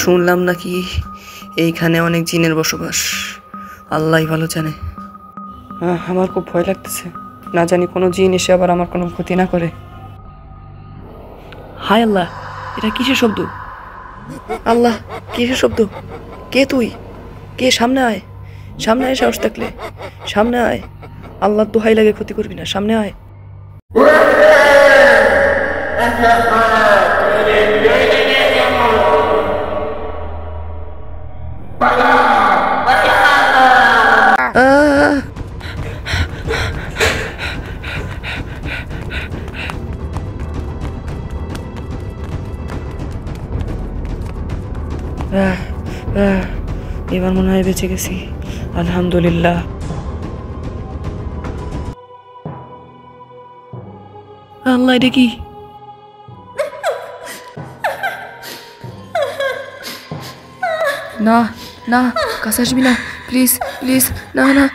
শুনলাম নাকি এইখানে অনেক জিনের বসবাস। আল্লাহই ভালো জানে। আমার খুব ভয় লাগতেছে, না জানি কোনো জিন এসে আবার আমার কোনো ক্ষতি না করে। হায় আল্লাহ, এটা কিসের শব্দ? আল্লাহ, কিসের শব্দ? কে তুই? কে? সামনে আয়, সামনে আয়, সাহস থাকলে সামনে আয়। আল্লাহ দোহাই লাগে, ক্ষতি করবি না, সামনে আয়। এবার মনে হয় বেঁচে গেছি, আলহামদুলিল্লাহ। আল্লাহ, এটা কি? না না, কাছে আসবি না, প্লিজ প্লিজ, না না।